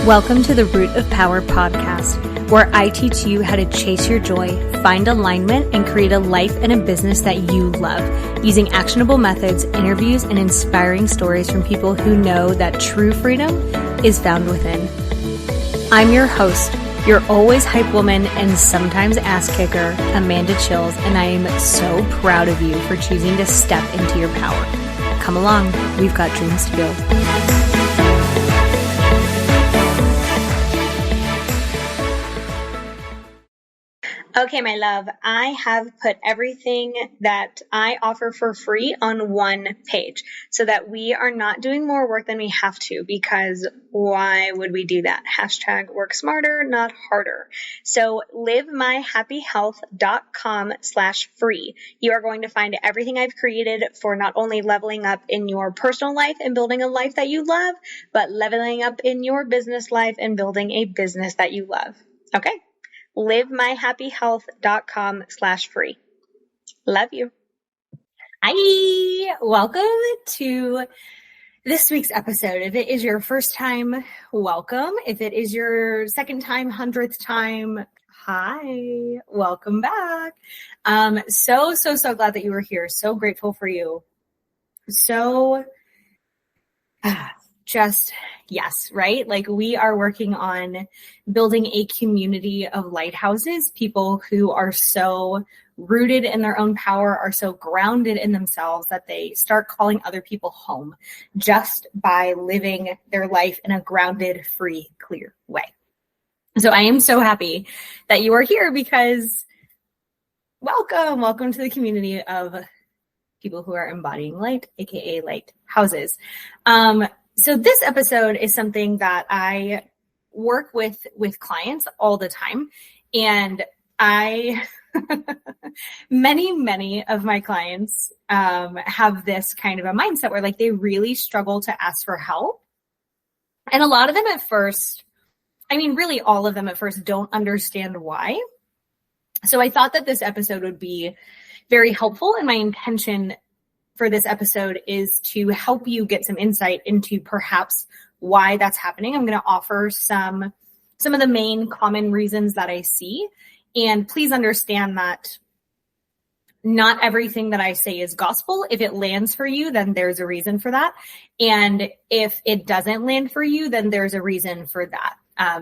Welcome to the Root of Power podcast, where I teach you how to chase your joy, find alignment, and create a life and a business that you love, using actionable methods, interviews, and inspiring stories from people who know that true freedom is found within. I'm your host, your always hype woman and sometimes ass kicker, Amanda Chills, and I am so proud of you for choosing to step into your power. Come along, we've got dreams to build. Okay, my love, I have put everything that I offer for free on one page so that we are not doing more work than we have to, because why would we do that? Hashtag work smarter, not harder. So livemyhappyhealth.com/free. You are going to find everything I've created for not only leveling up in your personal life and building a life that you love, but leveling up in your business life and building a business that you love. Okay? livemyhappyhealth.com/free. Love you. Hi, welcome to this week's episode. If it is your first time, welcome. If it is your second time, 100th time, hi, welcome back. So glad that you were here. So grateful for you. Yes, right? Like, we are working on building a community of lighthouses, people who are so rooted in their own power, are so grounded in themselves that they start calling other people home just by living their life in a grounded, free, clear way. So I am so happy that you are here, because welcome to the community of people who are embodying light, aka lighthouses. So this episode is something that I work with clients all the time. And many of my clients have this kind of a mindset where they really struggle to ask for help. And a lot of them at first, really all of them at first, don't understand why. So I thought that this episode would be very helpful, and my intention for this episode is to help you get some insight into perhaps why that's happening. I'm going to offer some of the main common reasons that I see. And please understand that not everything that I say is gospel. If it lands for you, then there's a reason for that. And if it doesn't land for you, then there's a reason for that.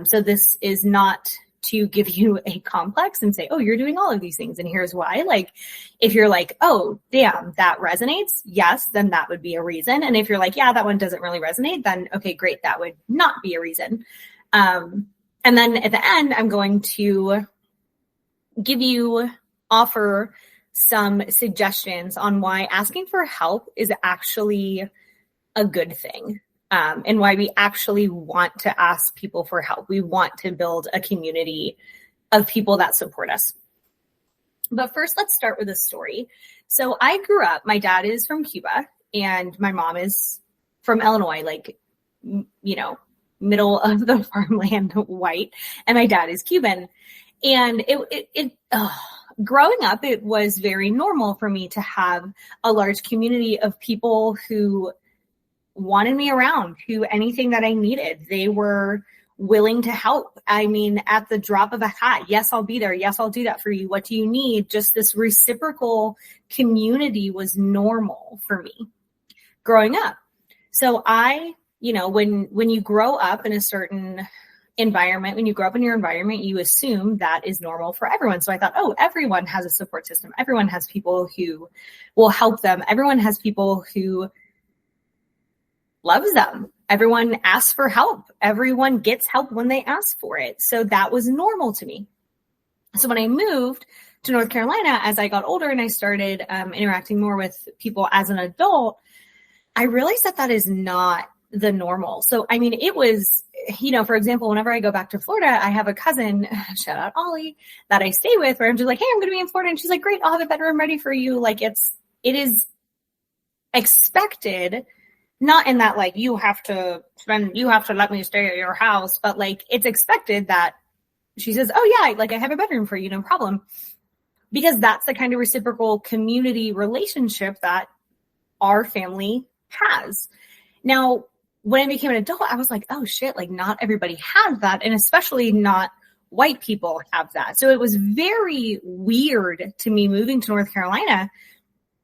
So this is not to give you a complex and say, oh, you're doing all of these things and here's why. If you're oh, damn, that resonates, yes, then that would be a reason. And if you're yeah, that one doesn't really resonate, then okay, great, that would not be a reason. And then at the end, I'm going to offer some suggestions on why asking for help is actually a good thing. And why we actually want to ask people for help. We want to build a community of people that support us. But first, let's start with a story. So I grew up, my dad is from Cuba and my mom is from Illinois, middle of the farmland white, and my dad is Cuban. And growing up, it was very normal for me to have a large community of people who wanted me around, who anything that I needed, they were willing to help. At the drop of a hat, yes, I'll be there. Yes, I'll do that for you. What do you need? Just this reciprocal community was normal for me growing up. So when you grow up in a certain environment, when you grow up in your environment, you assume that is normal for everyone. So I thought, oh, everyone has a support system. Everyone has people who will help them. Everyone has people who loves them. Everyone asks for help. Everyone gets help when they ask for it. So that was normal to me. So when I moved to North Carolina, as I got older and I started interacting more with people as an adult, I realized that is not the normal. So, it was, for example, whenever I go back to Florida, I have a cousin, shout out Ollie, that I stay with, where I'm just hey, I'm going to be in Florida. And she's great, I'll have a bedroom ready for you. It is expected. Not in that, you have to let me stay at your house, but it's expected that she says, oh yeah, I have a bedroom for you, no problem. Because that's the kind of reciprocal community relationship that our family has. Now, when I became an adult, I was like, oh shit, like not everybody has that. And especially not white people have that. So it was very weird to me moving to North Carolina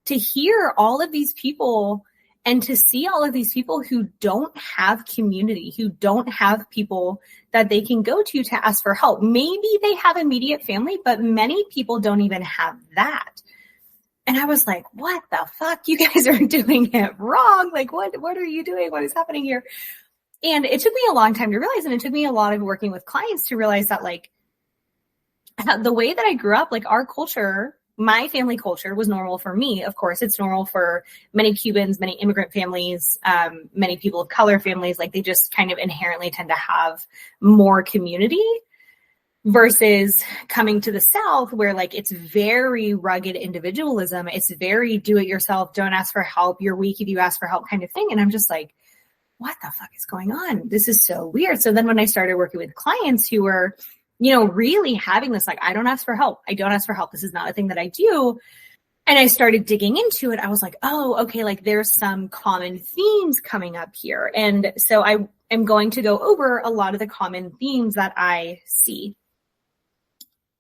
to hear all of these people and to see all of these people who don't have community, who don't have people that they can go to ask for help. Maybe they have immediate family, but many people don't even have that. And I was like, what the fuck? You guys are doing it wrong. Like, what are you doing? What is happening here? And it took me a long time to realize, and it took me a lot of working with clients to realize that, like, the way that I grew up, like our culture, my family culture was normal for me. Of course, it's normal for many Cubans, many immigrant families, many people of color families. Like they just kind of inherently tend to have more community versus coming to the South where like it's very rugged individualism. It's very do it yourself. Don't ask for help. You're weak if you ask for help kind of thing. And I'm just like, what the fuck is going on? This is so weird. So then when I started working with clients who were, you know, really having this, like, I don't ask for help. I don't ask for help. This is not a thing that I do. And I started digging into it. I was like, oh, okay, like there's some common themes coming up here. And so I am going to go over a lot of the common themes that I see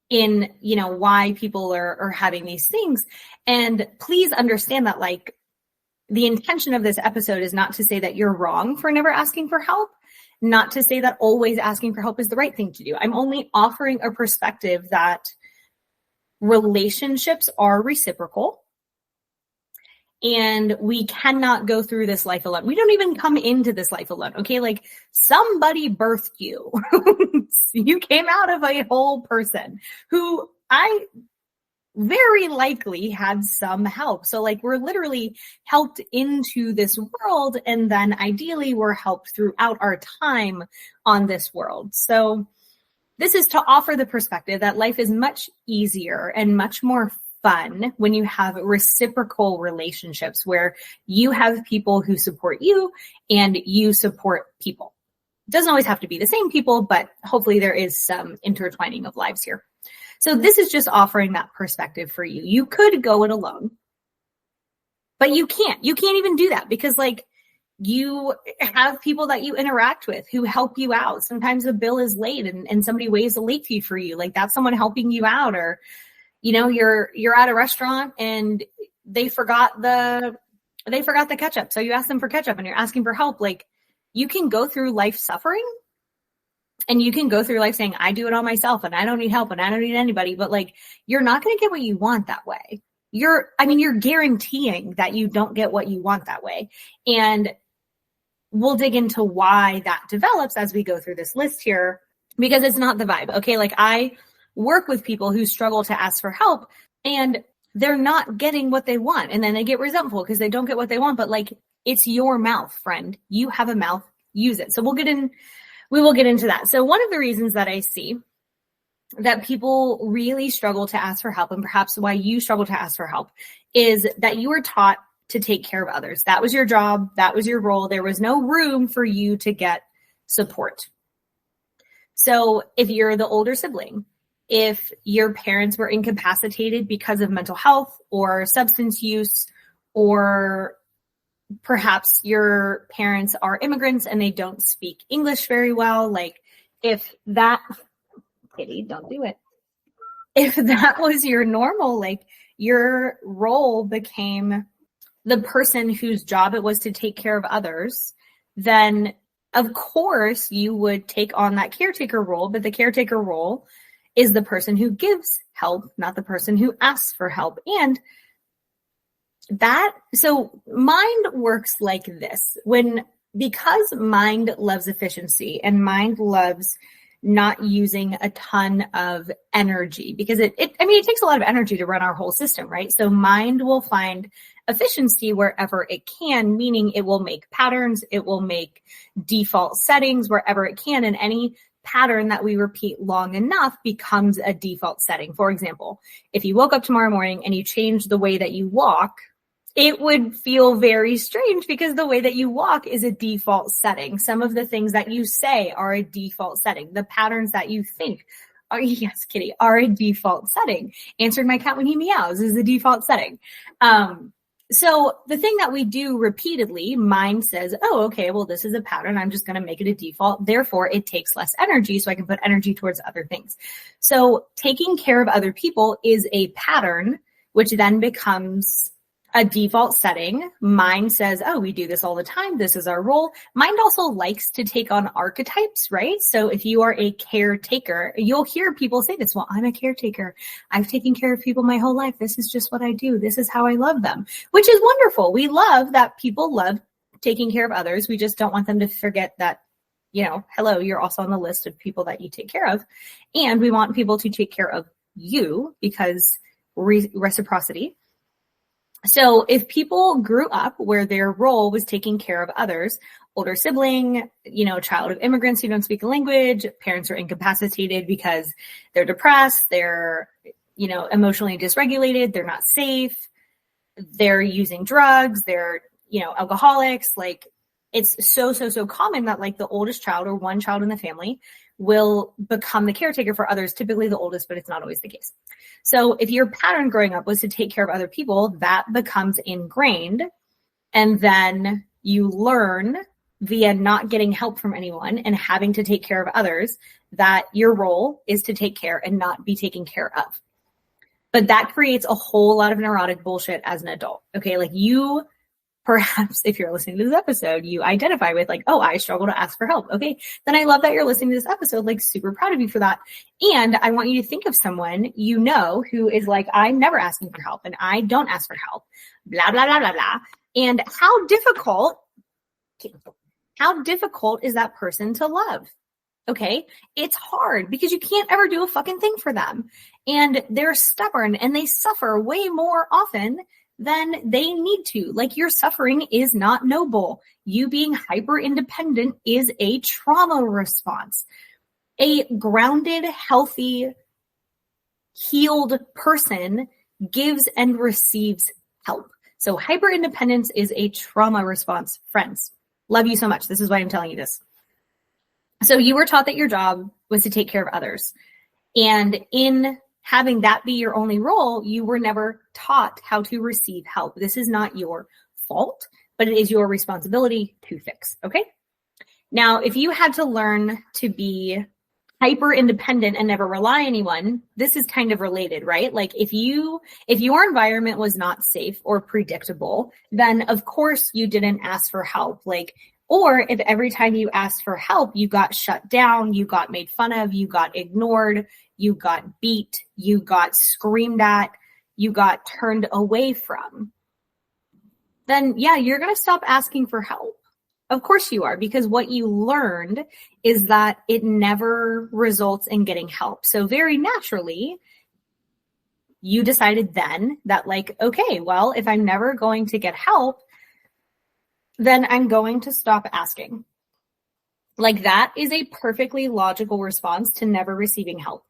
in, you know, why people are having these things. And please understand that, like, the intention of this episode is not to say that you're wrong for never asking for help. Not to say that always asking for help is the right thing to do. I'm only offering a perspective that relationships are reciprocal and we cannot go through this life alone. We don't even come into this life alone. Okay. Like somebody birthed you. You came out of a whole person who I very likely had some help. So like we're literally helped into this world and then ideally we're helped throughout our time on this world. So this is to offer the perspective that life is much easier and much more fun when you have reciprocal relationships where you have people who support you and you support people. It doesn't always have to be the same people, but hopefully there is some intertwining of lives here. So this is just offering that perspective for you. You could go it alone, but you can't. You can't even do that because like you have people that you interact with who help you out. Sometimes the bill is late and somebody waives a late fee for you. Like that's someone helping you out. Or, you know, you're at a restaurant and they forgot the ketchup. So you ask them for ketchup and you're asking for help. Like you can go through life suffering. And you can go through life saying, I do it all myself and I don't need help and I don't need anybody. But like, you're not going to get what you want that way. You're guaranteeing that you don't get what you want that way. And we'll dig into why that develops as we go through this list here, because it's not the vibe. Okay. Like I work with people who struggle to ask for help and they're not getting what they want. And then they get resentful because they don't get what they want. But like, it's your mouth, friend. You have a mouth, use it. So we will get into that. So one of the reasons that I see that people really struggle to ask for help, and perhaps why you struggle to ask for help, is that you were taught to take care of others. That was your job. That was your role. There was no room for you to get support. So if you're the older sibling, if your parents were incapacitated because of mental health or substance use, or perhaps your parents are immigrants and they don't speak English very well. Like if that, Kitty, don't do it. If that was your normal, like your role became the person whose job it was to take care of others, then of course you would take on that caretaker role, but the caretaker role is the person who gives help, not the person who asks for help. And so mind works like this. Because mind loves efficiency and mind loves not using a ton of energy, because it takes a lot of energy to run our whole system, right? So mind will find efficiency wherever it can, meaning it will make patterns, it will make default settings wherever it can, and any pattern that we repeat long enough becomes a default setting. For example, if you woke up tomorrow morning and you changed the way that you walk, it would feel very strange because the way that you walk is a default setting. Some of the things that you say are a default setting. The patterns that you think are, yes, Kitty, are a default setting. Answering my cat when he meows is a default setting. So the thing that we do repeatedly, mind says, oh, okay, well, this is a pattern. I'm just going to make it a default. Therefore, it takes less energy, so I can put energy towards other things. So taking care of other people is a pattern, which then becomes a default setting. Mind says, oh, we do this all the time. This is our role. Mind also likes to take on archetypes, right? So if you are a caretaker, you'll hear people say this, well, I'm a caretaker. I've taken care of people my whole life. This is just what I do. This is how I love them, which is wonderful. We love that people love taking care of others. We just don't want them to forget that, hello, you're also on the list of people that you take care of. And we want people to take care of you because reciprocity. So if people grew up where their role was taking care of others, older sibling, child of immigrants who don't speak a language, parents are incapacitated because they're depressed, they're, emotionally dysregulated, they're not safe, they're using drugs, they're, alcoholics, like it's so common that like the oldest child or one child in the family will become the caretaker for others, typically the oldest, but it's not always the case. So if your pattern growing up was to take care of other people, that becomes ingrained. And then you learn via not getting help from anyone and having to take care of others that your role is to take care and not be taken care of. But that creates a whole lot of neurotic bullshit as an adult. Okay. Like you, perhaps if you're listening to this episode, you identify with like, oh, I struggle to ask for help. Okay. Then I love that you're listening to this episode, like super proud of you for that. And I want you to think of someone, who is like, I'm never asking for help and I don't ask for help, blah, blah, blah, blah, blah. And how difficult is that person to love? Okay. It's hard because you can't ever do a fucking thing for them. And they're stubborn and they suffer way more often than they need to. Like your suffering is not noble. You being hyper independent is a trauma response. A grounded, healthy, healed person gives and receives help. So hyper independence is a trauma response, friends. Love you so much. This is why I'm telling you this. So you were taught that your job was to take care of others. And in having that be your only role, you were never taught how to receive help. This is not your fault, but it is your responsibility to fix. Okay. Now, if you had to learn to be hyper independent and never rely on anyone, this is kind of related, right? Like if your environment was not safe or predictable, then of course you didn't ask for help. Or if every time you asked for help, you got shut down, you got made fun of, you got ignored, you got beat, you got screamed at, you got turned away from, then yeah, you're going to stop asking for help. Of course you are, because what you learned is that it never results in getting help. So very naturally, you decided then that like, okay, well, if I'm never going to get help, then I'm going to stop asking. Like that is a perfectly logical response to never receiving help.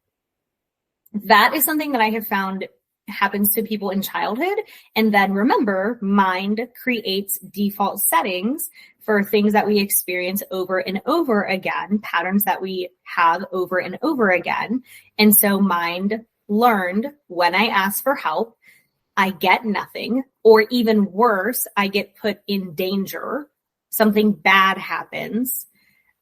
That is something that I have found happens to people in childhood. And then remember, mind creates default settings for things that we experience over and over again, patterns that we have over and over again. And so mind learned when I ask for help, I get nothing, or even worse, I get put in danger. Something bad happens.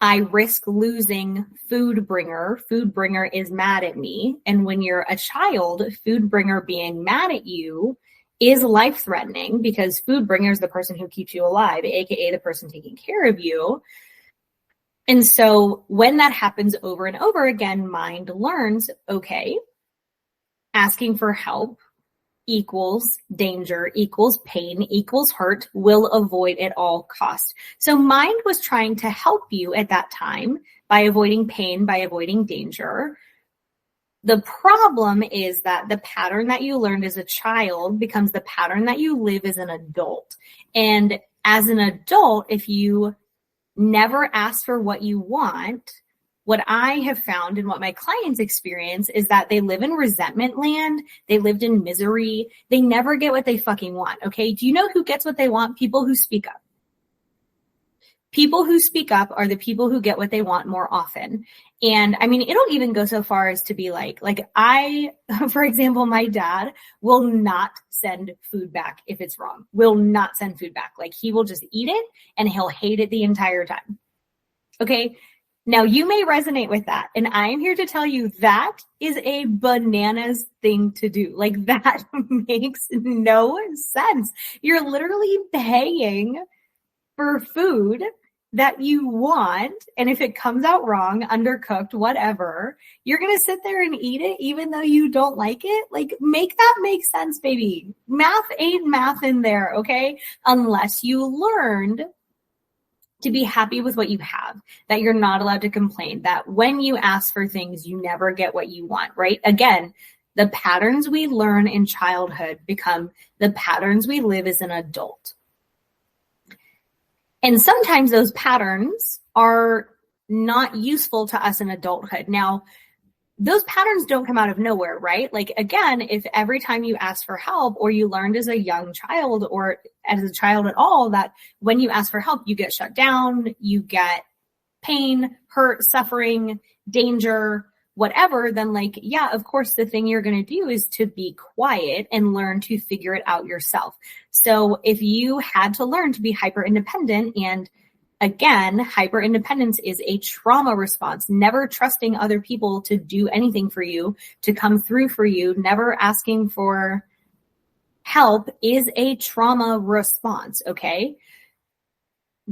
I risk losing food bringer. Food bringer is mad at me. And when you're a child, food bringer being mad at you is life-threatening because food bringer is the person who keeps you alive, aka the person taking care of you. And so when that happens over and over again, mind learns, okay, asking for help equals danger, equals pain, equals hurt, will avoid at all costs. So mind was trying to help you at that time by avoiding pain, by avoiding danger. The problem is that the pattern that you learned as a child becomes the pattern that you live as an adult. And as an adult, if you never ask for what you want, what I have found and what my clients experience is that they live in resentment land. They lived in misery. They never get what they fucking want. Okay. Do you know who gets what they want? People who speak up. People who speak up are the people who get what they want more often. And I mean, it'll even go so far as to be like I, for example, my dad will not send food back if it's wrong, will not send food back. Like he will just eat it and he'll hate it the entire time. Okay. Now you may resonate with that. And I am here to tell you that is a bananas thing to do. Like that makes no sense. You're literally paying for food that you want, and if it comes out wrong, undercooked, whatever, you're going to sit there and eat it even though you don't like it. Like, make that make sense, baby. Math ain't math in there, okay? Unless you learned to be happy with what you have, that you're not allowed to complain, that when you ask for things, you never get what you want, right? Again, the patterns we learn in childhood become the patterns we live as an adult. And sometimes those patterns are not useful to us in adulthood. Now, those patterns don't come out of nowhere, right? Like, again, if every time you ask for help or you learned as a young child or as a child at all that when you ask for help, you get shut down, you get pain, hurt, suffering, danger, whatever, then like, yeah, of course, the thing you're going to do is to be quiet and learn to figure it out yourself. So if you had to learn to be hyper independent, and again, hyper independence is a trauma response, never trusting other people to do anything for you, to come through for you, never asking for help is a trauma response. Okay.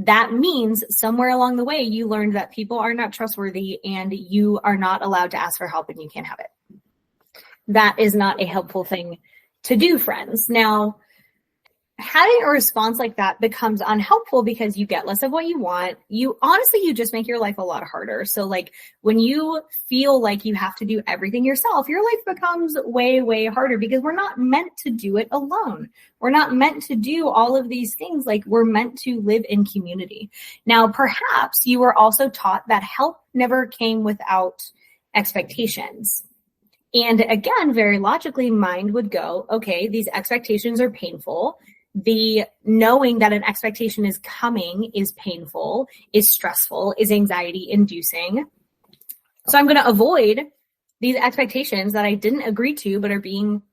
That means somewhere along the way, you learned that people are not trustworthy and you are not allowed to ask for help and you can't have it. That is not a helpful thing to do, friends. Now, having a response like that becomes unhelpful because you get less of what you want. You just make your life a lot harder. So like when you feel like you have to do everything yourself, your life becomes way, way harder because we're not meant to do it alone. We're not meant to do all of these things. Like we're meant to live in community. Now, perhaps you were also taught that help never came without expectations. And again, very logically, mind would go, okay, these expectations are painful. The knowing that an expectation is coming is painful, is stressful, is anxiety inducing. So I'm going to avoid these expectations that I didn't agree to, but are being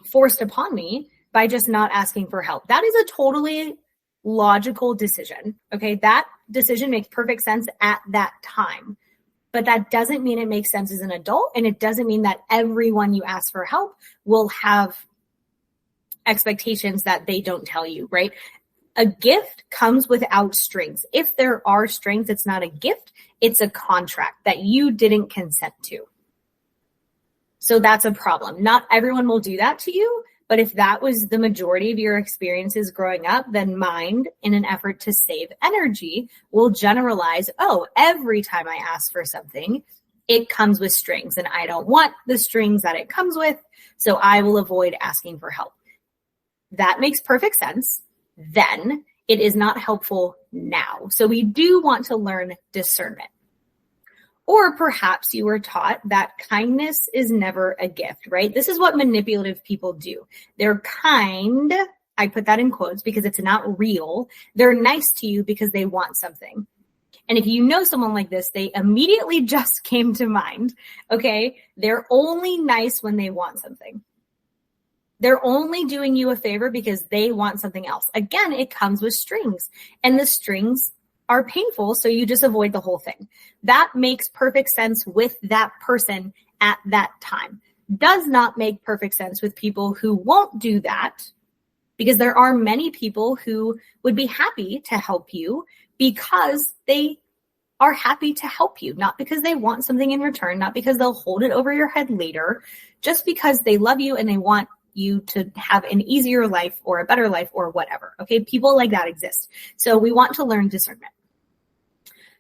forced upon me by just not asking for help. That is a totally logical decision. Okay. That decision makes perfect sense at that time, but that doesn't mean it makes sense as an adult. And it doesn't mean that everyone you ask for help will have expectations that they don't tell you, right? A gift comes without strings. If there are strings, it's not a gift. It's a contract that you didn't consent to. So that's a problem. Not everyone will do that to you, but if that was the majority of your experiences growing up, then mind, in an effort to save energy, will generalize, oh, every time I ask for something, it comes with strings and I don't want the strings that it comes with, so I will avoid asking for help. That makes perfect sense. Then it is not helpful now. So we do want to learn discernment. Or perhaps you were taught that kindness is never a gift, right? This is what manipulative people do. They're kind. I put that in quotes because it's not real. They're nice to you because they want something. And if you know someone like this, they immediately just came to mind. Okay. They're only nice when they want something. They're only doing you a favor because they want something else. Again, it comes with strings, and the strings are painful, so you just avoid the whole thing. That makes perfect sense with that person at that time. Does not make perfect sense with people who won't do that, because there are many people who would be happy to help you because they are happy to help you, not because they want something in return, not because they'll hold it over your head later, just because they love you and they want you to have an easier life or a better life or whatever. Okay. People like that exist. So we want to learn discernment.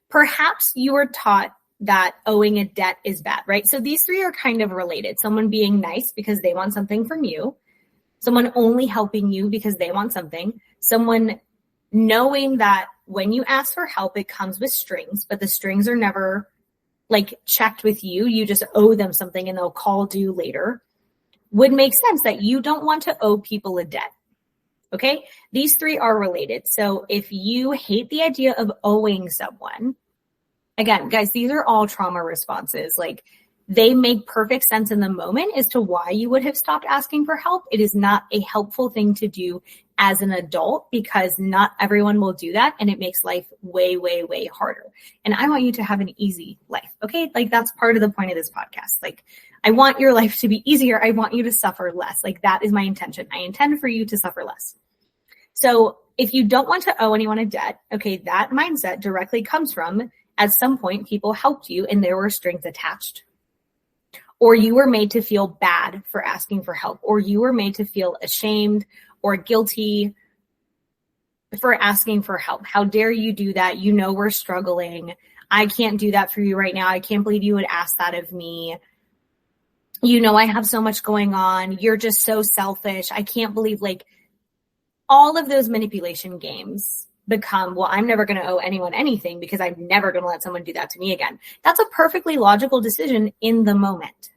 Perhaps you were taught that owing a debt is bad, right? So these three are kind of related. Someone being nice because they want something from you, someone only helping you because they want something, someone knowing that when you ask for help, it comes with strings, but the strings are never like checked with you. You just owe them something and they'll call due later. Would make sense that you don't want to owe people a debt. Okay. These three are related. So if you hate the idea of owing someone, again, guys, these are all trauma responses. Like, they make perfect sense in the moment as to why you would have stopped asking for help. It is not a helpful thing to do as an adult because not everyone will do that. And it makes life way, way, way harder. And I want you to have an easy life. Okay. Like, that's part of the point of this podcast. Like, I want your life to be easier. I want you to suffer less. Like, that is my intention. I intend for you to suffer less. So if you don't want to owe anyone a debt, okay, that mindset directly comes from, at some point, people helped you and there were strings attached. Or you were made to feel bad for asking for help, or you were made to feel ashamed or guilty for asking for help. How dare you do that? You know we're struggling. I can't do that for you right now. I can't believe you would ask that of me. You know I have so much going on. You're just so selfish. I can't believe, like, all of those manipulation games become, well, I'm never going to owe anyone anything because I'm never going to let someone do that to me again. That's a perfectly logical decision in the moment.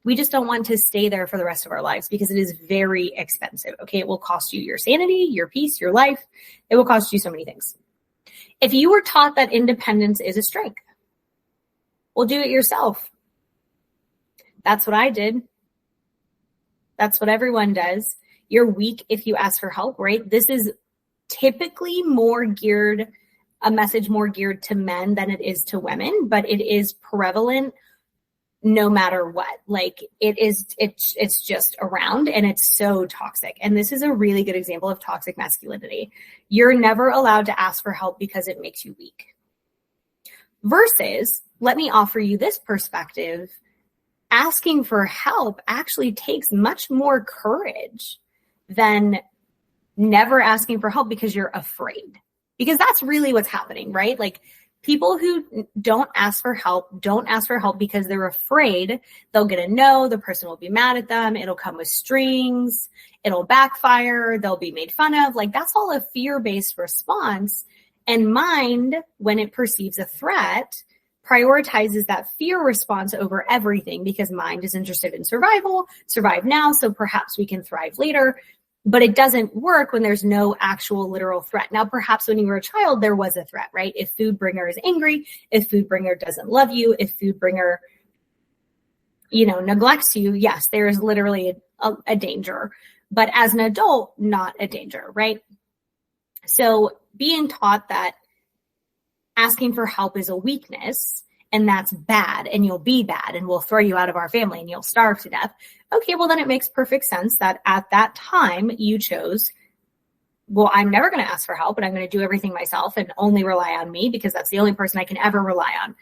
We just don't want to stay there for the rest of our lives because it is very expensive. Okay. It will cost you your sanity, your peace, your life. It will cost you so many things. If you were taught that independence is a strength, well, do it yourself. That's what I did. That's what everyone does. You're weak if you ask for help, right? This is typically a message more geared to men than it is to women, but it is prevalent no matter what. Like, it's just around and it's so toxic. And this is a really good example of toxic masculinity. You're never allowed to ask for help because it makes you weak. Versus, let me offer you this perspective. Asking for help actually takes much more courage than never asking for help because you're afraid. Because that's really what's happening, right? Like, people who don't ask for help because they're afraid they'll get a no, the person will be mad at them, it'll come with strings, it'll backfire, they'll be made fun of. Like, that's all a fear-based response. And mind, when it perceives a threat, prioritizes that fear response over everything because mind is interested in survival, survive now, so perhaps we can thrive later. But it doesn't work when there's no actual literal threat. Now, perhaps when you were a child, there was a threat, right? If food bringer is angry, if food bringer doesn't love you, if food bringer, neglects you, yes, there is literally a danger. But as an adult, not a danger, right? So being taught that asking for help is a weakness and that's bad and you'll be bad and we'll throw you out of our family and you'll starve to death. Okay, well then it makes perfect sense that at that time you chose, well, I'm never going to ask for help and I'm going to do everything myself and only rely on me because that's the only person I can ever rely on.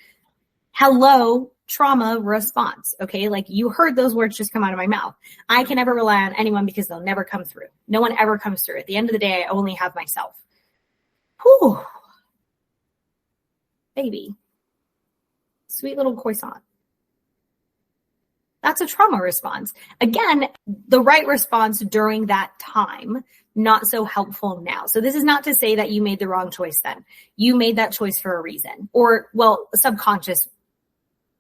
Hello, trauma response. Okay, like, you heard those words just come out of my mouth. I can never rely on anyone because they'll never come through. No one ever comes through. At the end of the day, I only have myself. Whew. Baby. Sweet little croissant. That's a trauma response. Again, the right response during that time, not so helpful now. So this is not to say that you made the wrong choice then. You made that choice for a reason. Or, well, subconscious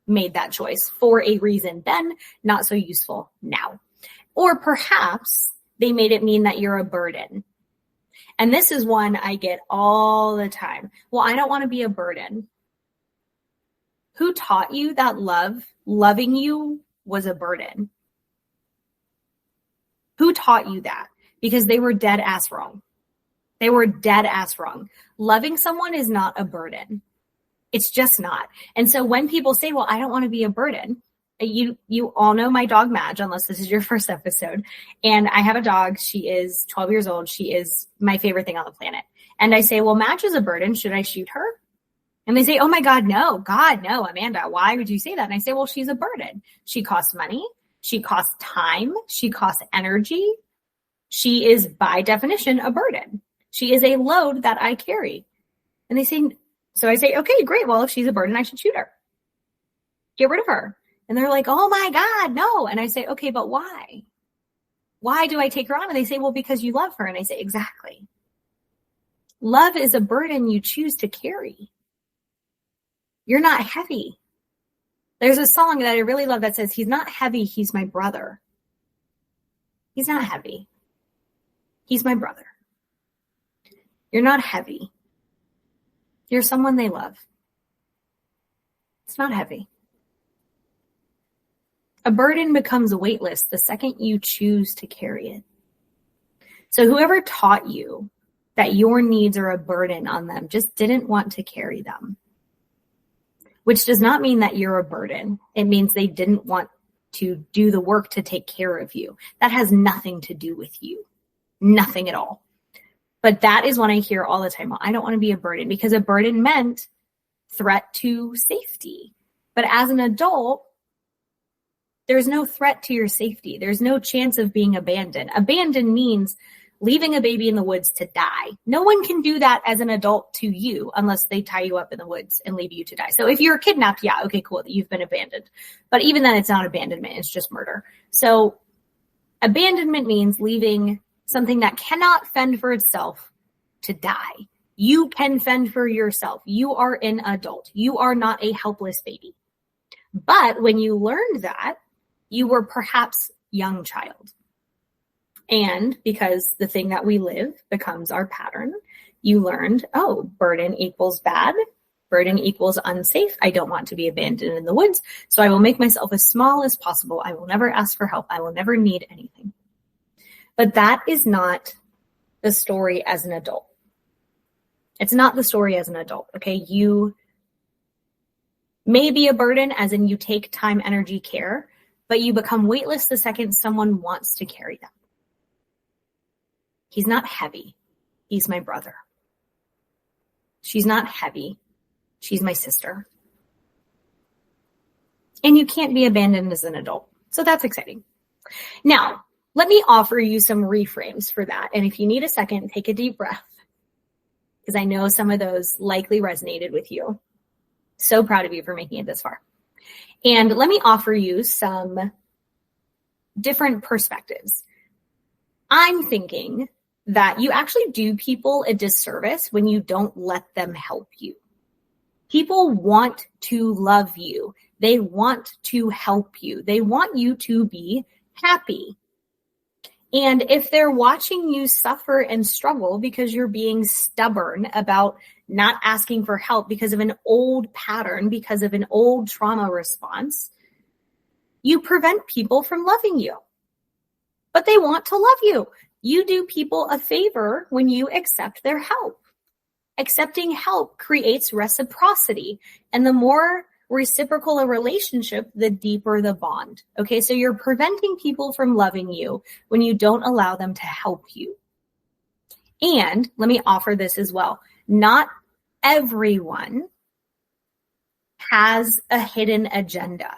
made that choice for a reason then, not so useful now. Or perhaps they made it mean that you're a burden. And this is one I get all the time. Well, I don't want to be a burden. Who taught you that loving you was a burden? Who taught you that? Because they were dead ass wrong. They were dead ass wrong. Loving someone is not a burden. It's just not. And so when people say, well, I don't want to be a burden, you all know my dog Madge, unless this is your first episode. And I have a dog. She is 12 years old. She is my favorite thing on the planet. And I say, well, Madge is a burden. Should I shoot her? And they say, oh my God, no, Amanda, why would you say that? And I say, well, she's a burden. She costs money. She costs time. She costs energy. She is by definition a burden. She is a load that I carry. And they say, so I say, okay, great. Well, if she's a burden, I should shoot her. Get rid of her. And they're like, oh my God, no. And I say, okay, but why? Why do I take her on? And they say, well, because you love her. And I say, exactly. Love is a burden you choose to carry. You're not heavy. There's a song that I really love that says, he's not heavy, he's my brother. He's not heavy. He's my brother. You're not heavy. You're someone they love. It's not heavy. A burden becomes weightless the second you choose to carry it. So whoever taught you that your needs are a burden on them just didn't want to carry them. Which does not mean that you're a burden. It means they didn't want to do the work to take care of you. That has nothing to do with you. Nothing at all. But that is what I hear all the time. Well, I don't want to be a burden, because a burden meant threat to safety. But as an adult, there's no threat to your safety. There's no chance of being abandoned. Abandoned means leaving a baby in the woods to die. No one can do that as an adult to you unless they tie you up in the woods and leave you to die. So if you're kidnapped, yeah, okay, cool, you've been abandoned. But even then, it's not abandonment, it's just murder. So abandonment means leaving something that cannot fend for itself to die. You can fend for yourself. You are an adult. You are not a helpless baby. But when you learned that, you were perhaps young child. And because the thing that we live becomes our pattern, you learned, oh, burden equals bad. Burden equals unsafe. I don't want to be abandoned in the woods. So I will make myself as small as possible. I will never ask for help. I will never need anything. But that is not the story as an adult. It's not the story as an adult, okay? You may be a burden, as in you take time, energy, care, but you become weightless the second someone wants to carry them. He's not heavy. He's my brother. She's not heavy. She's my sister. And you can't be abandoned as an adult. So that's exciting. Now, let me offer you some reframes for that. And if you need a second, take a deep breath, because I know some of those likely resonated with you. So proud of you for making it this far. And let me offer you some different perspectives. I'm thinking that you actually do people a disservice when you don't let them help you. People want to love you. They want to help you. They want you to be happy. And if they're watching you suffer and struggle because you're being stubborn about not asking for help because of an old pattern, because of an old trauma response, you prevent people from loving you. But they want to love you. You do people a favor when you accept their help. Accepting help creates reciprocity. And the more reciprocal a relationship, the deeper the bond. Okay, so you're preventing people from loving you when you don't allow them to help you. And let me offer this as well. Not everyone has a hidden agenda.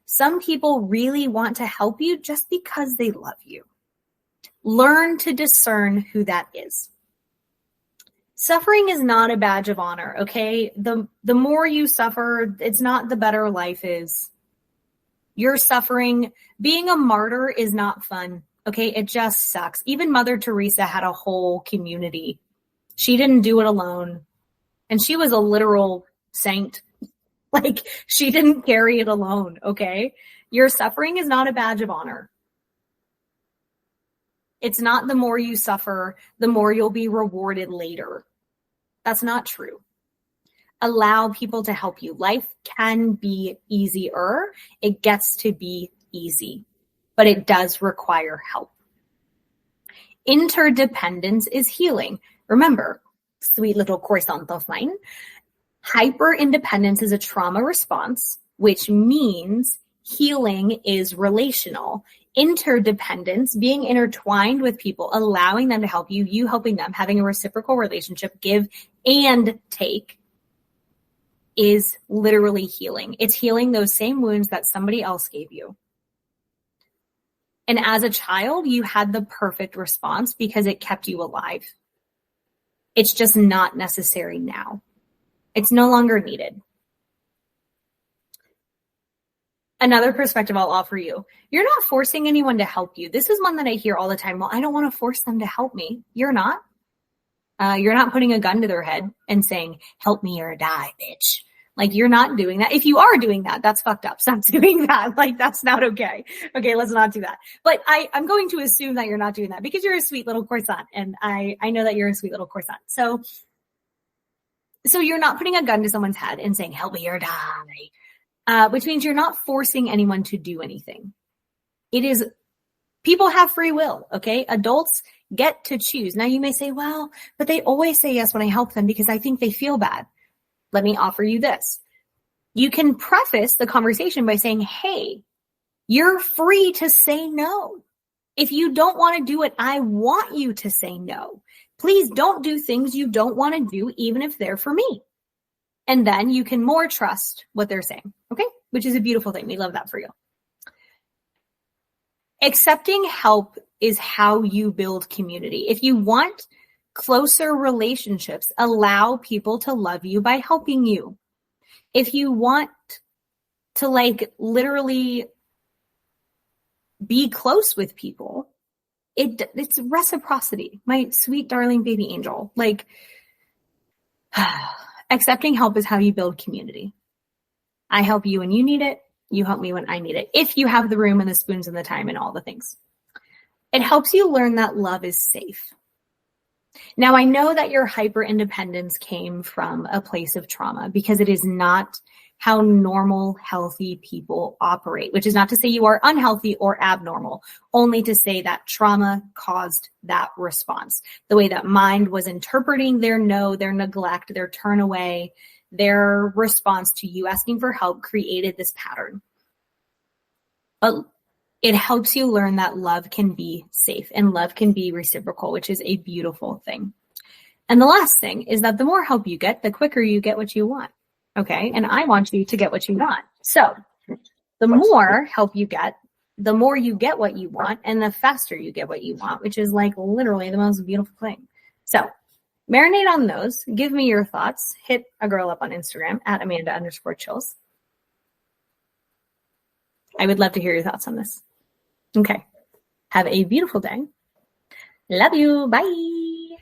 Some people really want to help you just because they love you. Learn to discern who that is. Suffering is not a badge of honor, okay? The more you suffer, it's not the better life is. You're suffering. Being a martyr is not fun, okay? It just sucks. Even Mother Teresa had a whole community. She didn't do it alone. And she was a literal saint. Like, she didn't carry it alone, okay? Your suffering is not a badge of honor. It's not the more you suffer, the more you'll be rewarded later. That's not true. Allow people to help you. Life can be easier. It gets to be easy, but it does require help. Interdependence is healing. Remember, sweet little croissant of mine, hyper-independence is a trauma response, which means healing is relational. Interdependence, being intertwined with people, allowing them to help you, you helping them, having a reciprocal relationship, give and take, is literally healing. It's healing those same wounds that somebody else gave you. And as a child, you had the perfect response because it kept you alive. It's just not necessary now. It's no longer needed. Another perspective I'll offer you. You're not forcing anyone to help you. This is one that I hear all the time. Well, I don't want to force them to help me. You're not. You're not putting a gun to their head and saying, help me or die, bitch. Like, you're not doing that. If you are doing that, that's fucked up. Stop doing that. Like, that's not okay. Okay, let's not do that. But I'm going to assume that you're not doing that because you're a sweet little croissant. And I know that you're a sweet little croissant. So you're not putting a gun to someone's head and saying, help me or die. Which means you're not forcing anyone to do anything. It is, people have free will, okay? Adults get to choose. Now you may say, well, but they always say yes when I help them because I think they feel bad. Let me offer you this. You can preface the conversation by saying, hey, you're free to say no. If you don't want to do it, I want you to say no. Please don't do things you don't want to do, even if they're for me. And then you can more trust what they're saying, okay? Which is a beautiful thing. We love that for you. Accepting help is how you build community. If you want closer relationships, allow people to love you by helping you. If you want to like literally be close with people, it's reciprocity. My sweet darling baby angel. Like, accepting help is how you build community. I help you when you need it. You help me when I need it. If you have the room and the spoons and the time and all the things. It helps you learn that love is safe. Now, I know that your hyper independence came from a place of trauma because it is not how normal, healthy people operate, which is not to say you are unhealthy or abnormal, only to say that trauma caused that response. The way that mind was interpreting their no, their neglect, their turn away, their response to you asking for help created this pattern. But it helps you learn that love can be safe and love can be reciprocal, which is a beautiful thing. And the last thing is that the more help you get, the quicker you get what you want. Okay. And I want you to get what you want. So the more help you get, the more you get what you want and the faster you get what you want, which is like literally the most beautiful thing. So marinate on those. Give me your thoughts. Hit a girl up on Instagram at Amanda_chills. I would love to hear your thoughts on this. Okay. Have a beautiful day. Love you. Bye.